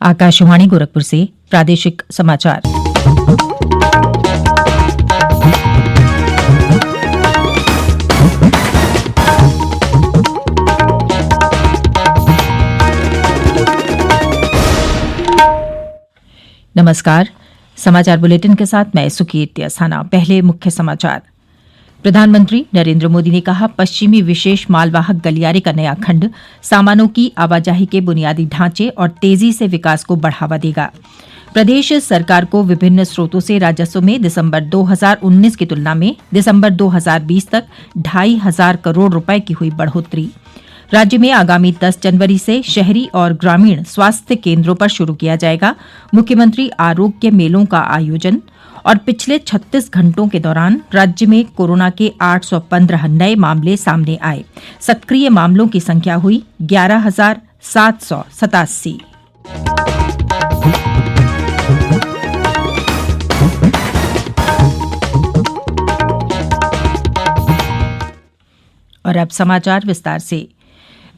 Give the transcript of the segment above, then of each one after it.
आकाशवाणी गोरखपुर से प्रादेशिक समाचार। नमस्कार, समाचार बुलेटिन के साथ मैं सुकीर्ति अस्थाना। पहले मुख्य समाचार। प्रधानमंत्री नरेंद्र मोदी ने कहा, पश्चिमी विशेष मालवाहक गलियारे का नया खंड सामानों की आवाजाही के बुनियादी ढांचे और तेजी से विकास को बढ़ावा देगा। प्रदेश सरकार को विभिन्न स्रोतों से राजस्व में दिसंबर 2019 की तुलना में दिसंबर 2020 तक 2,500 करोड़ रुपए की हुई बढ़ोतरी। राज्य में आगामी 10 जनवरी से शहरी और ग्रामीण स्वास्थ्य केंद्रों पर शुरू किया जाएगा मुख्यमंत्री आरोग्य मेलों का आयोजन। और पिछले 36 घंटों के दौरान राज्य में कोरोना के 815 नए मामले सामने आए। सक्रिय मामलों की संख्या हुई 11,787। और अब समाचार विस्तार से।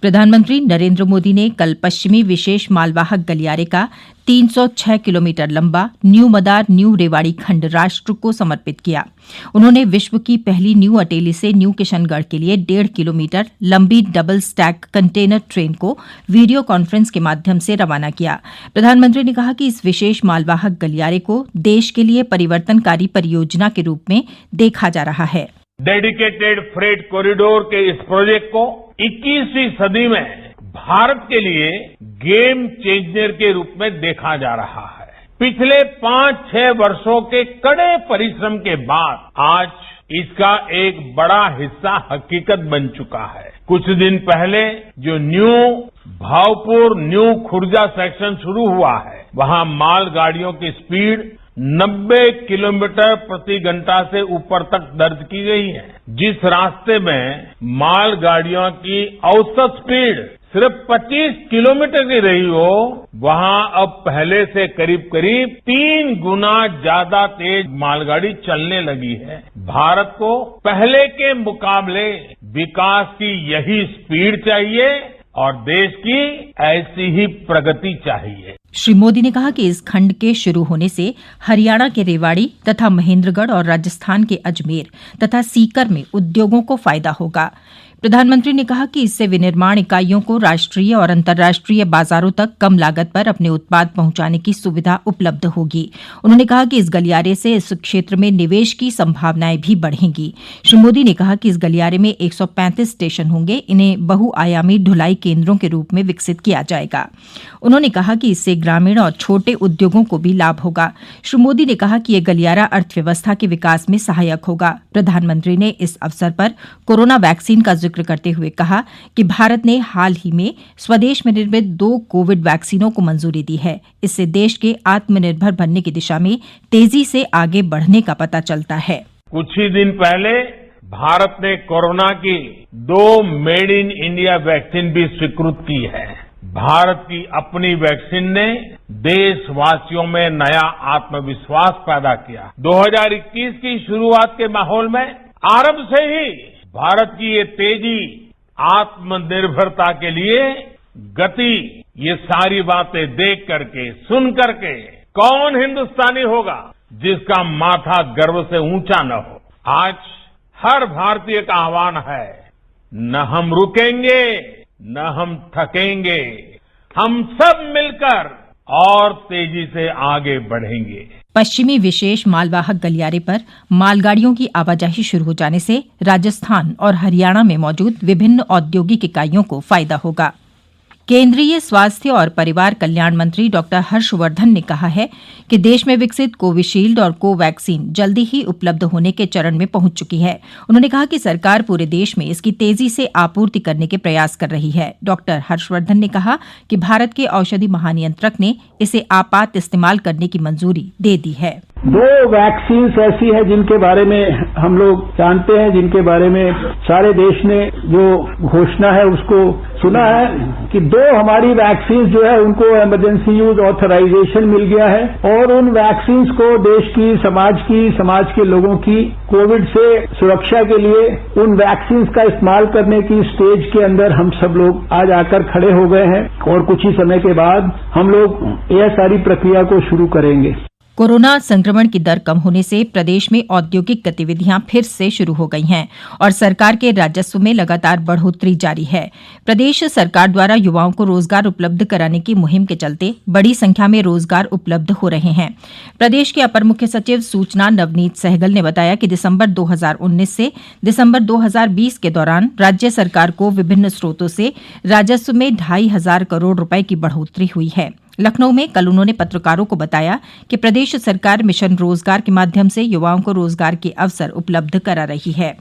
प्रधानमंत्री नरेंद्र मोदी ने कल पश्चिमी विशेष मालवाहक गलियारे का 306 किलोमीटर लंबा न्यू मदार न्यू रेवाड़ी खंड राष्ट्र को समर्पित किया। उन्होंने विश्व की पहली न्यू अटेली से न्यू किशनगढ़ के लिए 1.5 किलोमीटर लंबी डबल स्टैक कंटेनर ट्रेन को वीडियो कॉन्फ्रेंस के माध्यम से रवाना किया। प्रधानमंत्री ने कहा कि इस विशेष मालवाहक गलियारे को देश के लिए परिवर्तनकारी परियोजना के रूप में देखा जा रहा है। डेडिकेटेड फ्रेट कॉरिडोर के इस प्रोजेक्ट को 21वीं सदी में भारत के लिए गेम चेंजर के रूप में देखा जा रहा है। पिछले 5-6 वर्षों के कड़े परिश्रम के बाद आज इसका एक बड़ा हिस्सा हकीकत बन चुका है। कुछ दिन पहले जो new Bhavpur new Khurja section शुरू हुआ है, वहां मालगाड़ियों की स्पीड 90 किलोमीटर प्रति घंटा से ऊपर तक दर्ज की गई है। जिस रास्ते में मालगाड़ियों की औसत स्पीड सिर्फ 25 किलोमीटर की रही हो, वहां अब पहले से करीब करीब 3 गुना ज्यादा तेज मालगाड़ी चलने लगी है। भारत को पहले के मुकाबले विकास की यही स्पीड चाहिए और देश की ऐसी ही प्रगति चाहिए। श्री मोदी ने कहा कि इस खंड के शुरू होने से हरियाणा के रेवाड़ी तथा महेंद्रगढ़ और राजस्थान के अजमेर तथा सीकर में उद्योगों को फायदा होगा। प्रधानमंत्री ने कहा कि इससे विनिर्माण इकाइयों को राष्ट्रीय और अंतर्राष्ट्रीय बाजारों तक कम लागत पर अपने उत्पाद पहुंचाने की सुविधा उपलब्ध होगी। उन्होंने कहा कि इस गलियारे से इस क्षेत्र में निवेश की संभावनाएं भी बढ़ेंगी। श्री मोदी ने कहा कि इस गलियारे में 135 स्टेशन होंगे। इन्हें बहुआयामी ढुलाई केंद्रों के रूप में विकसित किया जाएगा। उन्होंने कहा कि इससे ग्रामीण और छोटे उद्योगों को भी लाभ होगा। श्री मोदी ने कहा कि यह गलियारा अर्थव्यवस्था के विकास में सहायक होगा। प्रधानमंत्री ने इस अवसर पर कोरोना वैक्सीन का जिक्र करते हुए कहा कि भारत ने हाल ही में स्वदेश में निर्मित 2 कोविड वैक्सीनों को मंजूरी दी है। इससे देश के आत्मनिर्भर बनने की दिशा में तेजी से आगे बढ़ने का पता चलता है। कुछ ही दिन पहले भारत ने कोरोना की 2 मेड इन इंडिया वैक्सीन भी स्वीकृत की है। भारत की अपनी वैक्सीन ने देशवासियों में नया आत्मविश्वास पैदा किया। 2021 की शुरुआत के माहौल में आरंभ से ही भारत की ये तेजी, आत्मनिर्भरता के लिए गति, ये सारी बातें देख करके सुन करके कौन हिंदुस्तानी होगा जिसका माथा गर्व से ऊंचा न हो। आज हर भारतीय का आह्वान है, न हम रुकेंगे न हम थकेंगे, हम सब मिलकर और तेजी से आगे बढ़ेंगे। पश्चिमी विशेष मालवाहक गलियारे पर मालगाड़ियों की आवाजाही शुरू हो जाने से राजस्थान और हरियाणा में मौजूद विभिन्न औद्योगिक इकाइयों को फायदा होगा। केंद्रीय स्वास्थ्य और परिवार कल्याण मंत्री डॉक्टर हर्षवर्धन ने कहा है कि देश में विकसित कोविशील्ड और कोवैक्सीन जल्दी ही उपलब्ध होने के चरण में पहुंच चुकी है। उन्होंने कहा कि सरकार पूरे देश में इसकी तेजी से आपूर्ति करने के प्रयास कर रही है। डॉक्टर हर्षवर्धन ने कहा कि भारत के औषधि महानियंत्रक ने इसे आपात इस्तेमाल करने की मंजूरी दे दी है। दो वैक्सीन ऐसी है जिनके बारे में हम लोग जानते हैं, जिनके बारे में सारे देश ने जो घोषणा है उसको सुना है कि दो हमारी वैक्सीन जो है उनको इमरजेंसी यूज ऑथराइजेशन मिल गया है और उन वैक्सीन को देश की, समाज के लोगों की कोविड से सुरक्षा के लिए उन वैक्सीन का इस्तेमाल करने की स्टेज के अंदर हम सब लोग आज आकर खड़े हो गए हैं और कुछ ही समय के बाद हम लोग यह सारी प्रक्रिया को शुरू करेंगे। कोरोना संक्रमण की दर कम होने से प्रदेश में औद्योगिक गतिविधियां फिर से शुरू हो गई हैं और सरकार के राजस्व में लगातार बढ़ोतरी जारी है। प्रदेश सरकार द्वारा युवाओं को रोजगार उपलब्ध कराने की मुहिम के चलते बड़ी संख्या में रोजगार उपलब्ध हो रहे हैं। प्रदेश के अपर मुख्य सचिव सूचना नवनीत सहगल ने बताया कि दिसंबर 2019 से दिसंबर 2020 के दौरान राज्य सरकार को विभिन्न स्रोतों से राजस्व में 2,500 करोड़ रुपए की बढ़ोतरी हुई है। लखनऊ में कल उन्होंने पत्रकारों को बताया कि प्रदेश सरकार मिशन रोजगार के माध्यम से युवाओं को रोजगार के अवसर उपलब्ध करा रही है।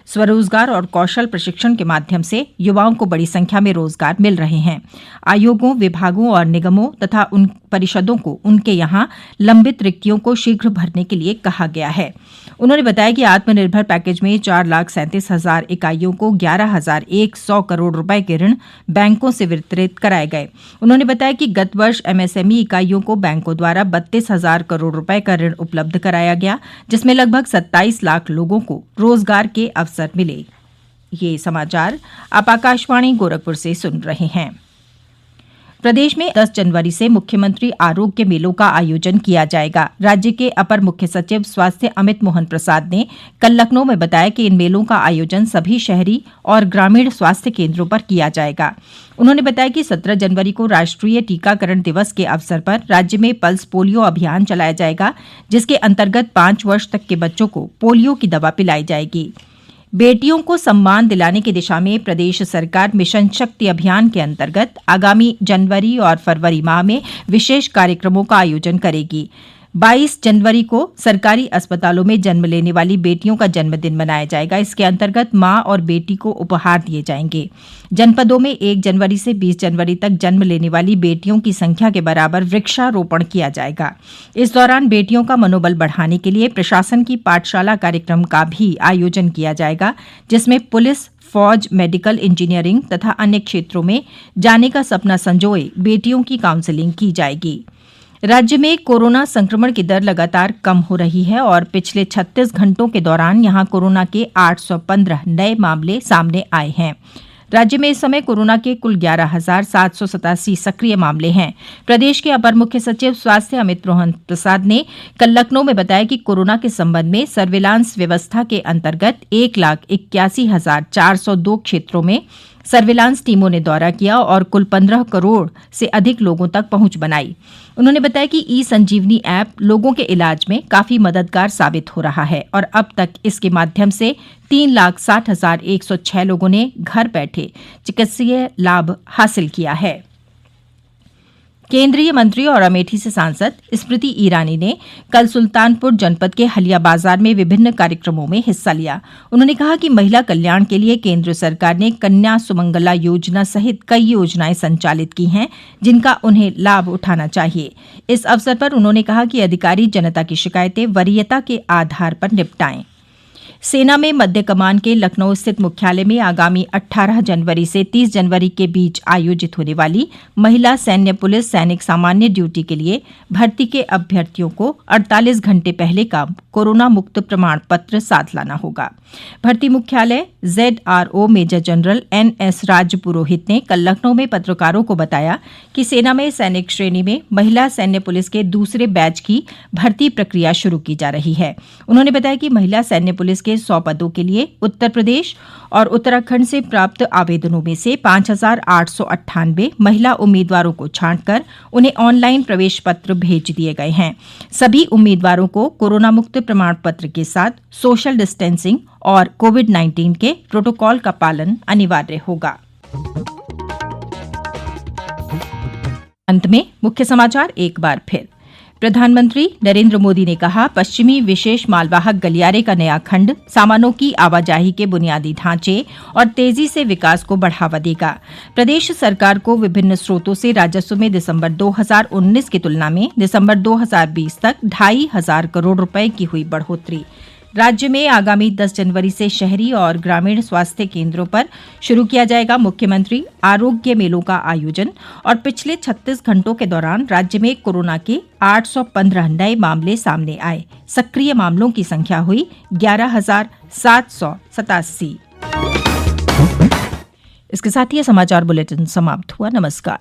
स्वरोजगार और कौशल प्रशिक्षण के माध्यम से युवाओं को बड़ी संख्या में रोजगार मिल रहे हैं। आयोगों, विभागों और निगमों तथा उन परिषदों को उनके यहां लंबित रिक्तियों को शीघ्र भरने के लिए कहा गया है। उन्होंने बताया कि आत्मनिर्भर पैकेज में 4,37,000 इकाइयों को 11,100 करोड़ रुपए के ऋण बैंकों से वितरित कराए गए। उन्होंने बताया कि गत वर्ष एमएसएमई इकाइयों को बैंकों द्वारा 32,000 करोड़ रुपए का ऋण उपलब्ध कराया गया, जिसमें लगभग 27 लाख लोगों को रोजगार के अवसर मिले। ये समाचार आप आकाशवाणी गोरखपुर से सुन रहे हैं। प्रदेश में 10 जनवरी से मुख्यमंत्री आरोग्य मेलों का आयोजन किया जाएगा। राज्य के अपर मुख्य सचिव स्वास्थ्य अमित मोहन प्रसाद ने कल लखनऊ में बताया कि इन मेलों का आयोजन सभी शहरी और ग्रामीण स्वास्थ्य केंद्रों पर किया जाएगा। उन्होंने बताया कि 17 जनवरी को राष्ट्रीय टीकाकरण दिवस के अवसर पर राज्य में पल्स पोलियो अभियान चलाया जाएगा, जिसके अंतर्गत 5 वर्ष तक के बच्चों को पोलियो की दवा पिलाई जाएगी। बेटियों को सम्मान दिलाने की दिशा में प्रदेश सरकार मिशन शक्ति अभियान के अंतर्गत आगामी जनवरी और फरवरी माह में विशेष कार्यक्रमों का आयोजन करेगी। 22 जनवरी को सरकारी अस्पतालों में जन्म लेने वाली बेटियों का जन्मदिन मनाया जाएगा। इसके अंतर्गत मां और बेटी को उपहार दिए जाएंगे। जनपदों में 1 जनवरी से 20 जनवरी तक जन्म लेने वाली बेटियों की संख्या के बराबर वृक्षारोपण किया जाएगा। इस दौरान बेटियों का मनोबल बढ़ाने के लिए प्रशासन की पाठशाला कार्यक्रम का भी आयोजन किया जाएगा, जिसमें पुलिस, फौज, मेडिकल, इंजीनियरिंग तथा अन्य क्षेत्रों में जाने का सपना संजोए बेटियों की काउंसलिंग की जाएगी। राज्य में कोरोना संक्रमण की दर लगातार कम हो रही है और पिछले 36 घंटों के दौरान यहां कोरोना के 815 नए मामले सामने आए हैं। राज्य में इस समय कोरोना के कुल 11,787 सक्रिय मामले हैं। प्रदेश के अपर मुख्य सचिव स्वास्थ्य अमित मोहन प्रसाद ने कल लखनऊ में बताया कि कोरोना के संबंध में सर्विलांस व्यवस्था के अंतर्गत 1,81,402 क्षेत्रों में सर्विलांस टीमों ने दौरा किया और कुल 15 करोड़ से अधिक लोगों तक पहुंच बनाई। उन्होंने बताया कि ई संजीवनी ऐप लोगों के इलाज में काफी मददगार साबित हो रहा है और अब तक इसके माध्यम से 3,60,106 लोगों ने घर बैठे चिकित्सीय लाभ हासिल किया है। केंद्रीय मंत्री और अमेठी से सांसद स्मृति ईरानी ने कल सुल्तानपुर जनपद के हलिया बाजार में विभिन्न कार्यक्रमों में हिस्सा लिया। उन्होंने कहा कि महिला कल्याण के लिए केंद्र सरकार ने कन्या सुमंगला योजना सहित कई योजनाएं संचालित की हैं, जिनका उन्हें लाभ उठाना चाहिए। इस अवसर पर उन्होंने कहा कि अधिकारी जनता की शिकायतें वरीयता के आधार पर निपटाएं। सेना में मध्य कमान के लखनऊ स्थित मुख्यालय में आगामी 18 जनवरी से 30 जनवरी के बीच आयोजित होने वाली महिला सैन्य पुलिस सैनिक सामान्य ड्यूटी के लिए भर्ती के अभ्यर्थियों को 48 घंटे पहले का कोरोना मुक्त प्रमाण पत्र साथ लाना होगा। भर्ती मुख्यालय ZRO मेजर जनरल NS राजपुरोहित ने कल लखनऊ में पत्रकारों को बताया कि सेना में सैनिक श्रेणी में महिला सैन्य पुलिस के दूसरे बैच की भर्ती प्रक्रिया शुरू की जा रही है। उन्होंने बताया कि महिला सैन्य पुलिस के 100 पदों के लिए उत्तर प्रदेश और उत्तराखंड से प्राप्त आवेदनों में से 5,898 महिला उम्मीदवारों को छांटकर उन्हें ऑनलाइन प्रवेश पत्र भेज दिए गए हैं। सभी उम्मीदवारों को कोरोना मुक्त प्रमाण पत्र के साथ सोशल डिस्टेंसिंग और कोविड-19 के प्रोटोकॉल का पालन अनिवार्य होगा। अंत में मुख्य समाचार एक बार फिर। प्रधानमंत्री नरेंद्र मोदी ने कहा, पश्चिमी विशेष मालवाहक गलियारे का नया खंड सामानों की आवाजाही के बुनियादी ढांचे और तेजी से विकास को बढ़ावा देगा। प्रदेश सरकार को विभिन्न स्रोतों से राजस्व में दिसंबर 2019 की तुलना में दिसंबर 2020 तक 2,500 करोड़ रुपए की हुई बढ़ोतरी। राज्य में आगामी 10 जनवरी से शहरी और ग्रामीण स्वास्थ्य केंद्रों पर शुरू किया जाएगा मुख्यमंत्री आरोग्य मेलों का आयोजन। और पिछले 36 घंटों के दौरान राज्य में कोरोना के 815 नए मामले सामने आए। सक्रिय मामलों की संख्या हुई 11,787। इसके साथ ही यह समाचार बुलेटिन समाप्त हुआ। नमस्कार।